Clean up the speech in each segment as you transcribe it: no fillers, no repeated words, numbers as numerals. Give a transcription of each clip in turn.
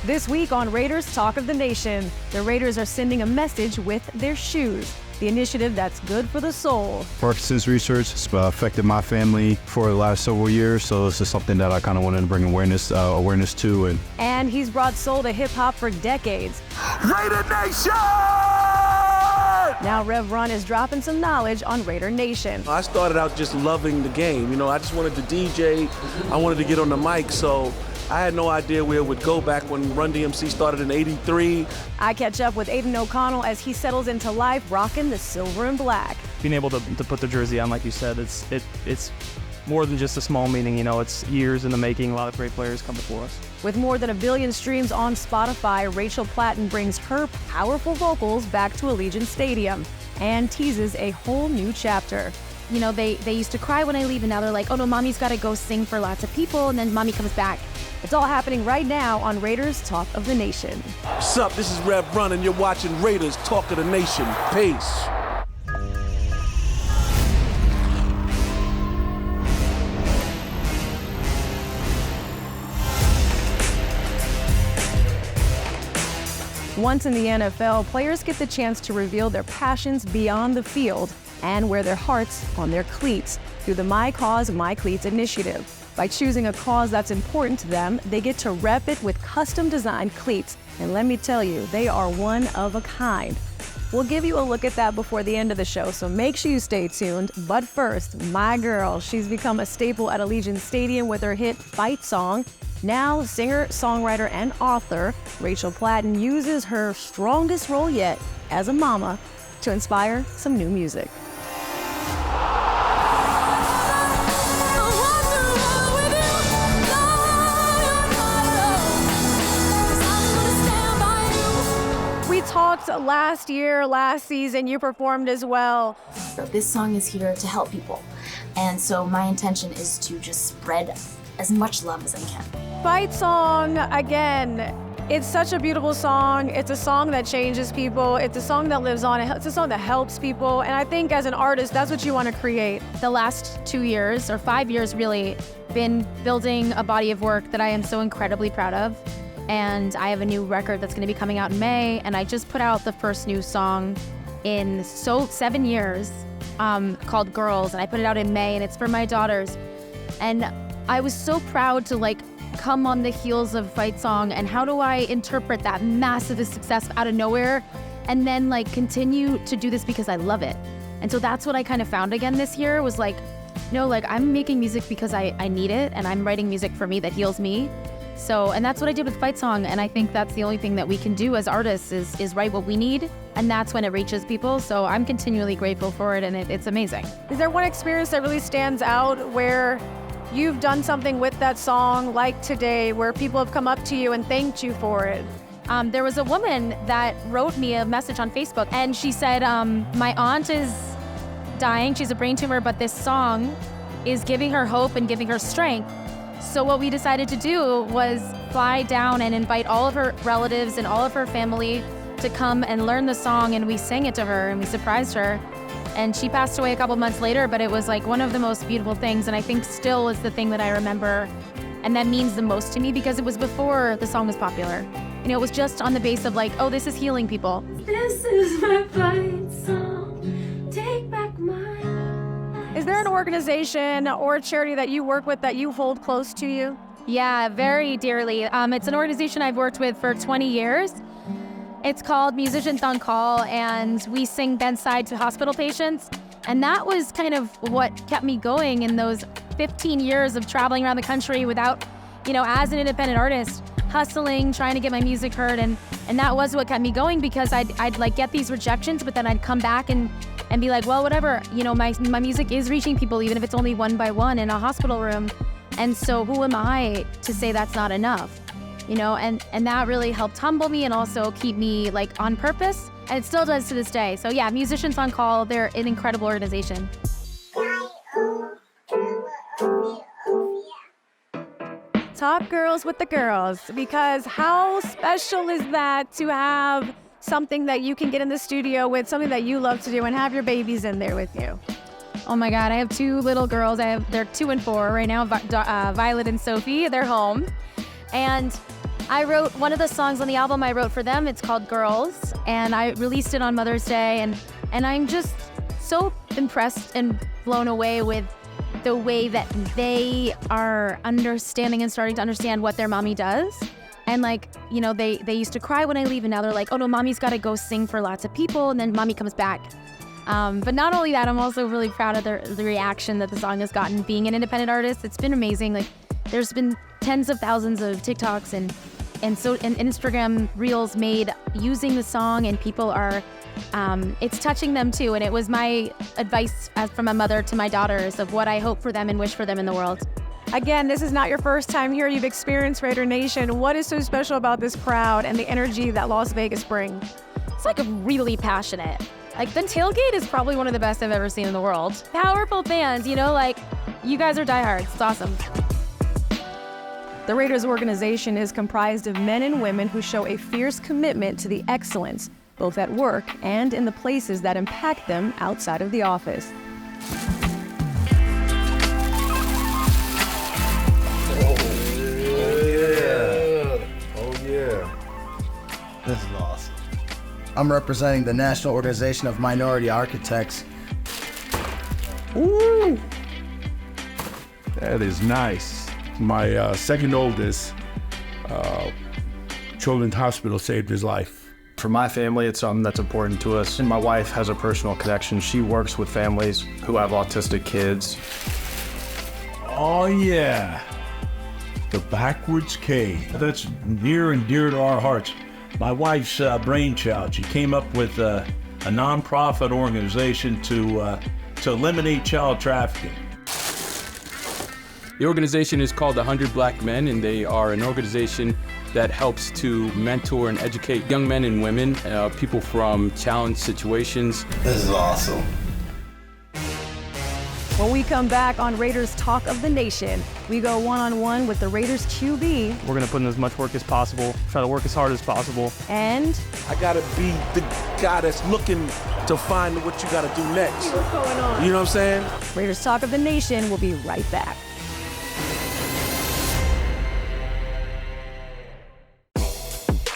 This week on Raiders Talk of the Nation, the Raiders are sending a message with their shoes, the initiative that's good for the soul. Parkinson's research has affected my family for the last several years, so this is something that I kind of wanted to bring awareness to. And he's brought soul to hip-hop for decades. Raider Nation! Now Rev Run is dropping some knowledge on Raider Nation. I started out just loving the game. I just wanted to DJ. I wanted to get on the mic, so I had no idea where it would go back when Run DMC started in '83. I catch up with Aidan O'Connell as he settles into life rocking the silver and black. Being able to put the jersey on, like you said, it's more than just a small meaning. It's years in the making. A lot of great players come before us. With more than 1 billion streams on Spotify, Rachel Platten brings her powerful vocals back to Allegiant Stadium and teases a whole new chapter. They used to cry when I leave, and now they're like, oh no, mommy's got to go sing for lots of people, and then mommy comes back. It's all happening right now on Raiders Talk of the Nation. What's up? This is Rev Run, and you're watching Raiders Talk of the Nation. Peace. Once in the NFL, players get the chance to reveal their passions beyond the field and wear their hearts on their cleats through the My Cause My Cleats initiative. By choosing a cause that's important to them, they get to rep it with custom-designed cleats. And let me tell you, they are one of a kind. We'll give you a look at that before the end of the show, so make sure you stay tuned. But first, my girl, she's become a staple at Allegiant Stadium with her hit Fight Song. Now, singer, songwriter, and author Rachel Platten uses her strongest role yet as a mama to inspire some new music. We talked last season, you performed as well. This song is here to help people, and so my intention is to just spread as much love as I can. Fight Song, again, it's such a beautiful song. It's a song that changes people. It's a song that lives on. It's a song that helps people. And I think as an artist, that's what you want to create. The last 2 years, or 5 years really, been building a body of work that I am so incredibly proud of. And I have a new record that's going to be coming out in May. And I just put out the first new song in 7 years called Girls. And I put it out in May, and it's for my daughters. And I was so proud to come on the heels of Fight Song, and how do I interpret that massive success out of nowhere and then continue to do this because I love it. And so that's what I kind of found again this year was I'm making music because I need it, and I'm writing music for me that heals me. So, and that's what I did with Fight Song, and I think that's the only thing that we can do as artists is write what we need, and that's when it reaches people. So I'm continually grateful for it, and it's amazing. Is there one experience that really stands out where you've done something with that song, like today, where people have come up to you and thanked you for it? There was a woman that wrote me a message on Facebook, and she said, my aunt is dying, she's a brain tumor, but this song is giving her hope and giving her strength. So what we decided to do was fly down and invite all of her relatives and all of her family to come and learn the song, and we sang it to her and we surprised her. And she passed away a couple months later, but it was one of the most beautiful things, and I think still is the thing that I remember, and that means the most to me because it was before the song was popular. It was just on the base of oh, this is healing people. This is my fight song, take back my life. Is there an organization or a charity that you work with that you hold close to you? Yeah, very dearly. It's an organization I've worked with for 20 years. It's called Musicians on Call, and we sing bedside to hospital patients. And that was kind of what kept me going in those 15 years of traveling around the country without, as an independent artist, hustling, trying to get my music heard. And that was what kept me going, because I'd get these rejections, but then I'd come back and be like, well, whatever, my music is reaching people, even if it's only one by one in a hospital room. And so who am I to say that's not enough? And that really helped humble me and also keep me on purpose, and it still does to this day. So yeah, Musicians on Call, they're an incredible organization. Top girls with the girls, because how special is that to have something that you can get in the studio with, something that you love to do, and have your babies in there with you? Oh my God, I have 2 little girls. They're 2 and 4 right now, Violet and Sophie. They're home. And I wrote one of the songs on the album I wrote for them. It's called Girls, and I released it on Mother's Day, and I'm just so impressed and blown away with the way that they are understanding and starting to understand what their mommy does. And like, you know, they used to cry when I leave, and now they're like, oh no, mommy's got to go sing for lots of people, and then mommy comes back. But not only that, I'm also really proud of the reaction that the song has gotten. Being an independent artist, it's been amazing. Like, there's been tens of thousands of TikToks and Instagram reels made using the song, and people are, it's touching them too. And it was my advice from a mother to my daughters of what I hope for them and wish for them in the world. Again, this is not your first time here. You've experienced Raider Nation. What is so special about this crowd and the energy that Las Vegas brings? It's like really passionate. Like, the tailgate is probably one of the best I've ever seen in the world. Powerful fans, you know, like, you guys are diehards. It's awesome. The Raiders organization is comprised of men and women who show a fierce commitment to the excellence, both at work and in the places that impact them outside of the office. This is awesome. I'm representing the National Organization of Minority Architects. Ooh, that is nice. My second oldest, Children's Hospital saved his life. For my family, it's something that's important to us. And my wife has a personal connection. She works with families who have autistic kids. Oh yeah, the Backwards K. That's near and dear to our hearts. My wife's brainchild. She came up with a nonprofit organization to eliminate child trafficking. The organization is called 100 Black Men, and they are an organization that helps to mentor and educate young men and women, people from challenged situations. This is awesome. When we come back on Raiders Talk of the Nation, we go one-on-one with the Raiders QB. We're going to put in as much work as possible, try to work as hard as possible. And I gotta be the guy that's looking to find what you gotta do next. what's going on? You know what I'm saying? Raiders Talk of the Nation will be right back.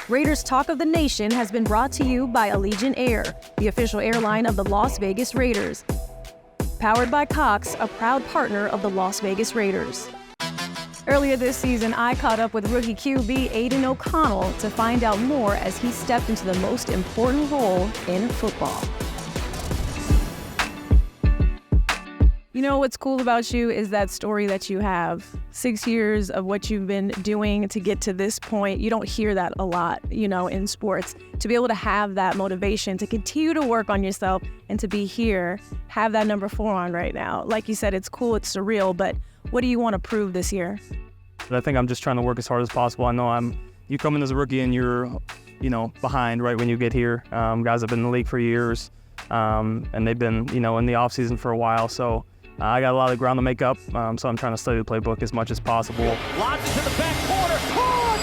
Raiders Talk of the Nation has been brought to you by Allegiant Air, the official airline of the Las Vegas Raiders. Powered by Cox, a proud partner of the Las Vegas Raiders. Earlier this season, I caught up with rookie QB Aidan O'Connell to find out more as he stepped into the most important role in football. You know what's cool about you is that story that you have. 6 years of what you've been doing to get to this point. You don't hear that a lot, you know, in sports. To be able to have that motivation to continue to work on yourself and to be here, have that number 4 on right now. Like you said, it's cool, it's surreal, but what do you want to prove this year? I think I'm just trying to work as hard as possible. I know you come in as a rookie and you're, you know, behind right when you get here. Guys have been in the league for years, and they've been, you know, in the off season for a while. So I got a lot of ground to make up. So I'm trying to study the playbook as much as possible. Lobs it to the back corner. Caught!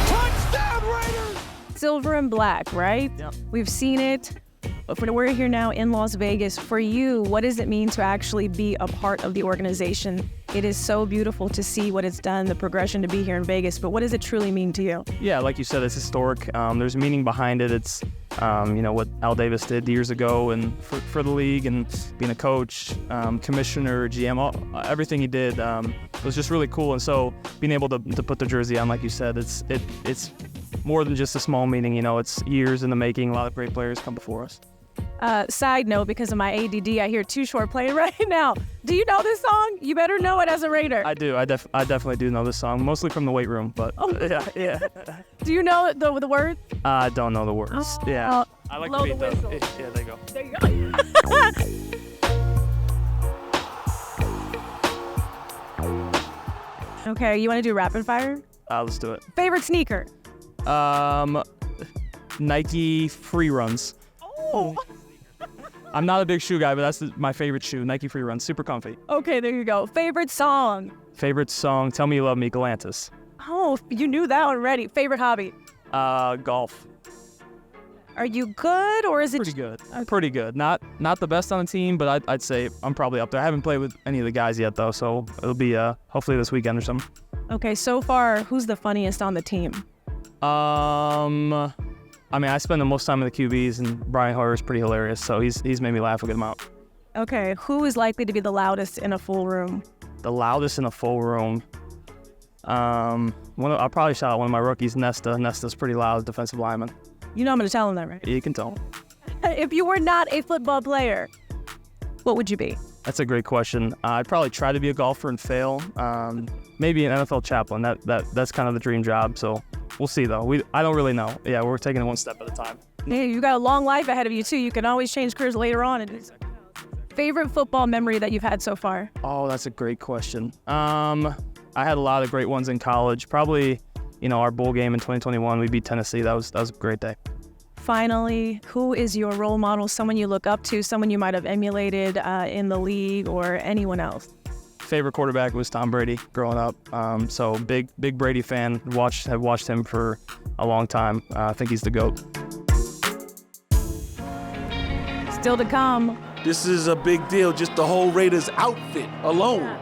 Touchdown Raiders! Silver and black, right? Yep. We've seen it. But we're here now in Las Vegas. For you, what does it mean to actually be a part of the organization? It is so beautiful to see what it's done, the progression to be here in Vegas, but what does it truly mean to you? Yeah, like you said, it's historic. There's meaning behind it. It's, you know, what Al Davis did years ago and for the league and being a coach, commissioner, GM, everything he did was just really cool. And so being able to put the jersey on, like you said, it's more than just a small meaning. You know, it's years in the making. A lot of great players come before us. Side note, because of my ADD, I hear Too Short playing right now. Do you know this song? You better know it as a Raider. I do. I definitely do know this song, mostly from the weight room, but yeah. Do you know the words? I don't know the words. Oh, yeah. I like blow the beat the though. whistle. Yeah, there you go. There you go. Okay, you want to do rapid fire? Let's do it. Favorite sneaker? Nike Free Runs. Oh. I'm not a big shoe guy, but that's my favorite shoe. Nike Free Runs, super comfy. Okay, there you go. Favorite song? Favorite song, Tell Me You Love Me, Galantis. Oh, you knew that already. Favorite hobby? Golf. Are you good or is it Pretty good. Pretty good. Not the best on the team, but I'd say I'm probably up there. I haven't played with any of the guys yet though, so it'll be hopefully this weekend or something. Okay, so far, who's the funniest on the team? I mean, I spend the most time with the QBs, and Brian Hoyer's pretty hilarious, so he's made me laugh a good amount. Okay, who is likely to be the loudest in a full room? The loudest in a full room. I'll probably shout out one of my rookies, Nesta. Nesta's pretty loud, defensive lineman. You know I'm going to tell him that, right? You can tell him. If you were not a football player, what would you be? That's a great question. I'd probably try to be a golfer and fail. Maybe an NFL chaplain. That's kind of the dream job. So we'll see, though. I don't really know. Yeah, we're taking it one step at a time. Hey, you got a long life ahead of you, too. You can always change careers later on. Favorite football memory that you've had so far? Oh, that's a great question. I had a lot of great ones in college. Probably, our bowl game in 2021, we beat Tennessee. That was a great day. Finally, who is your role model, someone you look up to, someone you might have emulated in the league or anyone else? Favorite quarterback was Tom Brady growing up. So big Brady fan. Have watched him for a long time. I think he's the GOAT. Still to come. This is a big deal, just the whole Raiders outfit alone.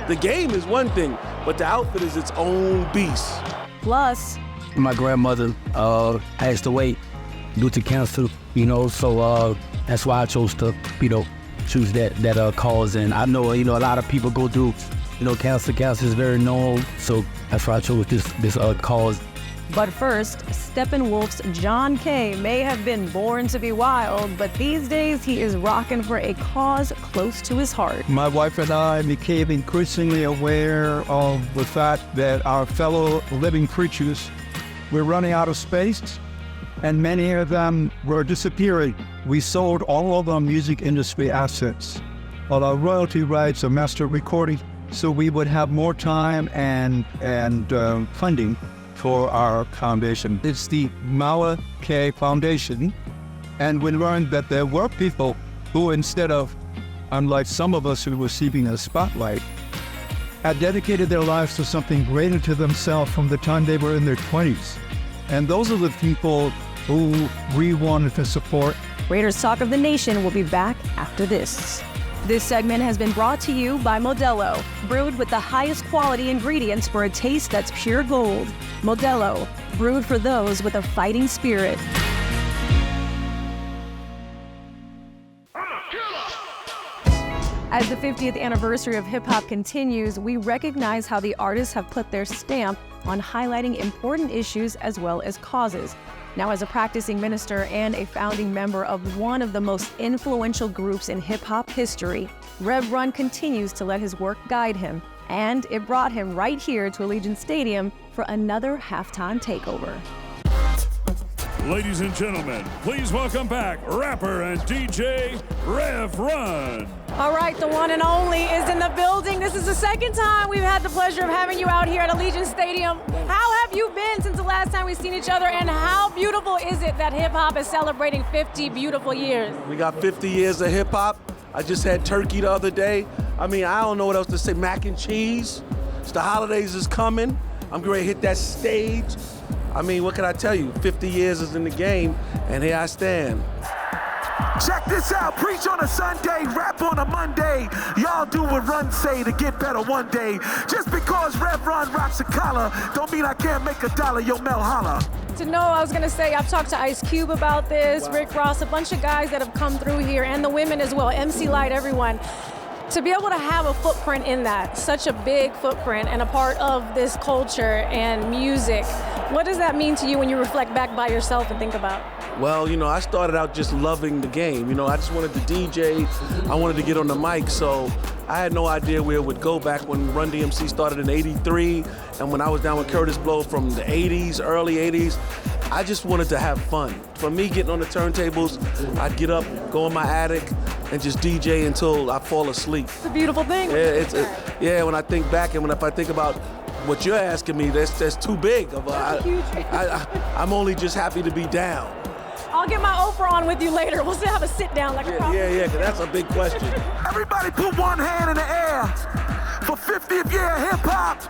The game is one thing, but the outfit is its own beast. Plus, my grandmother passed away due to cancer, so that's why I chose to, choose that cause. And I know, a lot of people go through, cancer. Cancer is very known, so that's why I chose this cause. But first, Steppenwolf's John Kay may have been born to be wild, but these days he is rocking for a cause close to his heart. My wife and I became increasingly aware of the fact that our fellow living creatures were running out of space, and many of them were disappearing. We sold all of our music industry assets, all our royalty rights, our master recording, so we would have more time and funding for our foundation. It's the Maua Kay Foundation, and we learned that there were people who, instead of, unlike some of us who were receiving a spotlight, had dedicated their lives to something greater to themselves from the time they were in their 20s. And those are the people who we wanted to support. Raiders Talk of the Nation will be back after this. This segment has been brought to you by Modelo, brewed with the highest quality ingredients for a taste that's pure gold. Modelo, brewed for those with a fighting spirit. As the 50th anniversary of hip-hop continues, we recognize how the artists have put their stamp on highlighting important issues as well as causes. Now, as a practicing minister and a founding member of one of the most influential groups in hip-hop history, Rev Run continues to let his work guide him, and it brought him right here to Allegiant Stadium for another halftime takeover. Ladies and gentlemen, please welcome back rapper and DJ Rev Run. All right, the one and only is in the building. This is the second time we've had the pleasure of having you out here at Allegiant Stadium. How have you been since the last time we've seen each other, and how beautiful is it that hip-hop is celebrating 50 beautiful years? We got 50 years of hip-hop. I just had turkey the other day. I don't know what else to say. Mac and cheese. The holidays is coming. I'm going to hit that stage. What can I tell you? 50 years is in the game, and here I stand. Check this out, preach on a Sunday, rap on a Monday. Y'all do what Run say to get better one day. Just because Rev Run rocks a collar, don't mean I can't make a dollar, yo Mel holla. To know, I was gonna say, I've talked to Ice Cube about this, wow. Rick Ross, a bunch of guys that have come through here, and the women as well, MC Light, everyone. To be able to have a footprint in that, such a big footprint and a part of this culture and music, what does that mean to you when you reflect back by yourself and think about? Well, I started out just loving the game. I just wanted to DJ. I wanted to get on the mic, so I had no idea where it would go back when Run DMC started in '83, and when I was down with Curtis Blow from the '80s, early '80s. I just wanted to have fun. For me, getting on the turntables, I'd get up, go in my attic, and just DJ until I fall asleep. It's a beautiful thing. Yeah, when I think back and if I think about what you're asking me, that's too big. I'm only just happy to be down. I'll get my Oprah on with you later. We'll still have a sit down like a problem. Yeah, because that's a big question. Everybody put one hand in the air for 50th year hip hop.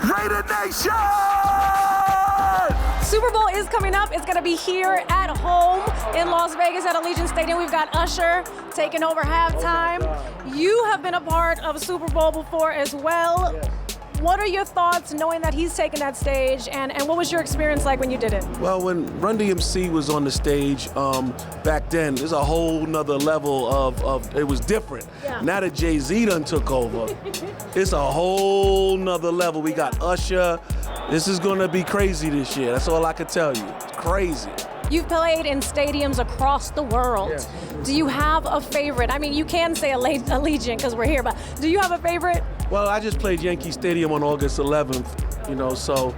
Raider Nation! Super Bowl is coming up. It's going to be here at home in Las Vegas at Allegiant Stadium. We've got Usher taking over halftime. You have been a part of a Super Bowl before as well. What are your thoughts knowing that he's taking that stage, and what was your experience like when you did it? Well, when Run DMC was on the stage back then, there's a whole nother level of it was different. Yeah. Now that Jay-Z done took over, it's a whole nother level. We got Usher. This is gonna be crazy this year. That's all I can tell you. It's crazy. You've played in stadiums across the world. Yeah. Do you have a favorite? I mean, you can say Allegiant because we're here, but do you have a favorite? Well, I just played Yankee Stadium on August 11th, so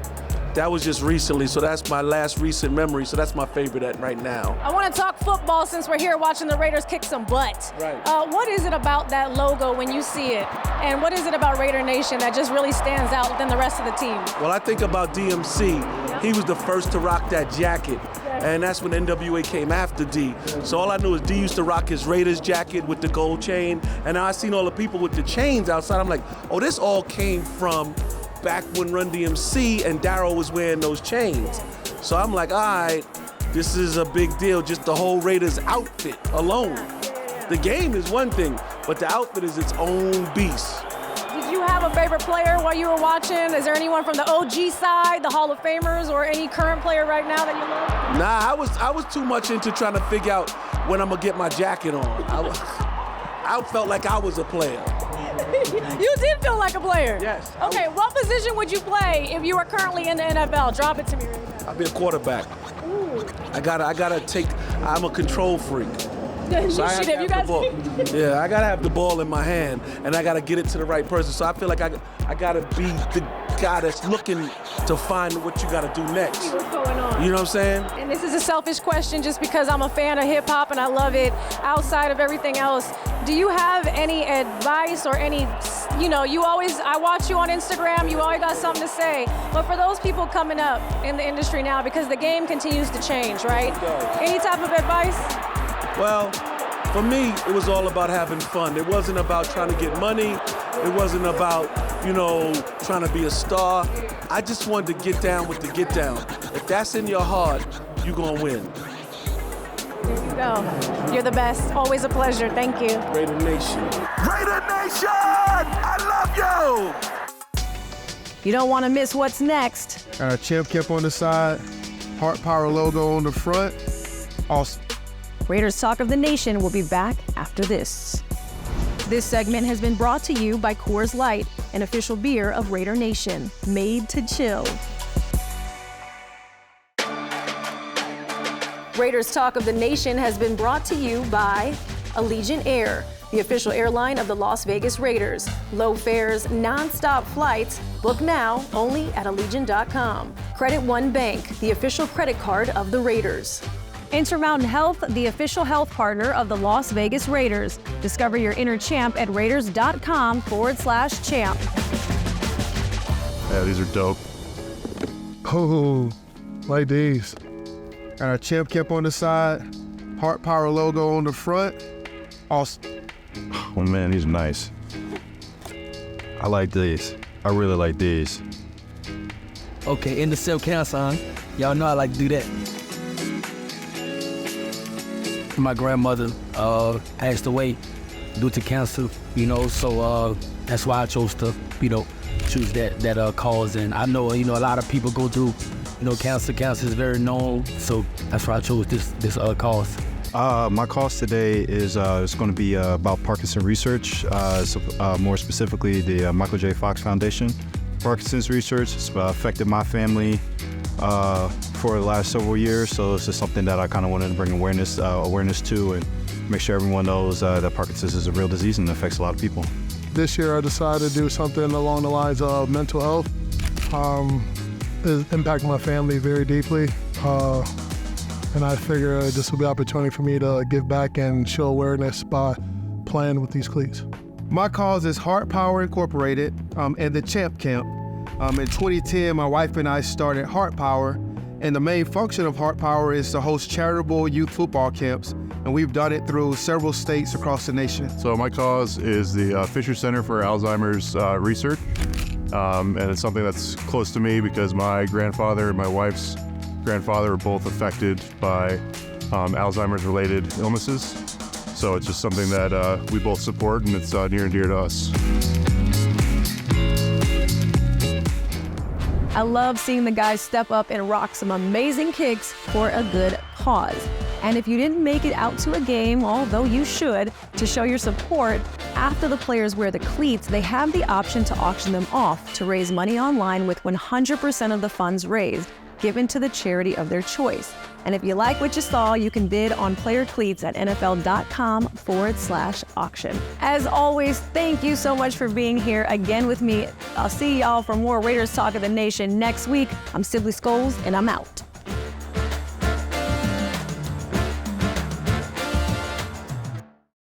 that was just recently. So that's my last recent memory. So that's my favorite right now. I want to talk football since we're here watching the Raiders kick some butt. Right. What is it about that logo when you see it? And what is it about Raider Nation that just really stands out than the rest of the team? Well, I think about DMC. He was the first to rock that jacket. And that's when NWA came after D. So all I knew is D used to rock his Raiders jacket with the gold chain. And now I seen all the people with the chains outside. I'm like, oh, this all came from back when Run DMC and Darryl was wearing those chains. So I'm like, all right, this is a big deal, just the whole Raiders outfit alone. The game is one thing, but the outfit is its own beast. Did you have a favorite player while you were watching? Is there anyone from the OG side, the Hall of Famers, or any current player right now that you love? Nah, I was too much into trying to figure out when I'm gonna get my jacket on. I felt like I was a player. You did feel like a player? Yes. Okay, what position would you play if you were currently in the NFL? Drop it to me right now. I'll be a quarterback. Ooh. I'm a control freak. So I gotta have the ball in my hand, and I gotta get it to the right person. So I feel like I gotta be the guy that's looking to find what you gotta do next. What's going on? You know what I'm saying? And this is a selfish question just because I'm a fan of hip hop and I love it outside of everything else. Do you have any advice or any, I watch you on Instagram, you always got something to say. But for those people coming up in the industry now, because the game continues to change, right? Any type of advice? Well, for me, it was all about having fun. It wasn't about trying to get money. It wasn't about, trying to be a star. I just wanted to get down with the get down. If that's in your heart, you're gonna win. There you go. You're the best. Always a pleasure. Thank you. Raider Nation. Raider Nation! I love you! You don't want to miss what's next. Got our champ cap on the side, Heart Power logo on the front. Awesome. Raiders Talk of the Nation will be back after this. This segment has been brought to you by Coors Light, an official beer of Raider Nation, made to chill. Raiders Talk of the Nation has been brought to you by Allegiant Air, the official airline of the Las Vegas Raiders. Low fares, non-stop flights. Book now only at Allegiant.com. Credit One Bank, the official credit card of the Raiders. Intermountain Health, the official health partner of the Las Vegas Raiders. Discover your inner champ at Raiders.com/champ. Yeah, these are dope. Oh, like these. Got our champ cap on the side, Heart Power logo on the front. Awesome. Oh man, these are nice. I like these. I really like these. Okay, in the self-count song, y'all know I like to do that. My grandmother passed away due to cancer, so that's why I chose to, choose that cause. And I know, a lot of people go through, cancer. Cancer is very known, so that's why I chose this cause. My cause today is it's going to be about Parkinson research, more specifically the Michael J. Fox Foundation. Parkinson's research has affected my family for the last several years, so it's just something that I kind of wanted to bring awareness to and make sure everyone knows that Parkinson's is a real disease and affects a lot of people. This year I decided to do something along the lines of mental health. It impacted my family very deeply, and I figure this will be an opportunity for me to give back and show awareness by playing with these cleats. My cause is Heart Power Incorporated and the Champ Camp. In 2010, my wife and I started Heart Power, and the main function of Heart Power is to host charitable youth football camps, and we've done it through several states across the nation. So my cause is the Fisher Center for Alzheimer's Research, and it's something that's close to me because my grandfather and my wife's grandfather were both affected by Alzheimer's-related illnesses. So it's just something that we both support, and it's near and dear to us. I love seeing the guys step up and rock some amazing kicks for a good cause. And if you didn't make it out to a game, although you should, to show your support, after the players wear the cleats, they have the option to auction them off to raise money online with 100% of the funds raised given to the charity of their choice. And if you like what you saw, you can bid on player cleats at NFL.com/auction. As always, thank you so much for being here again with me. I'll see y'all for more Raiders Talk of the Nation next week. I'm Sibley Scoles, and I'm out.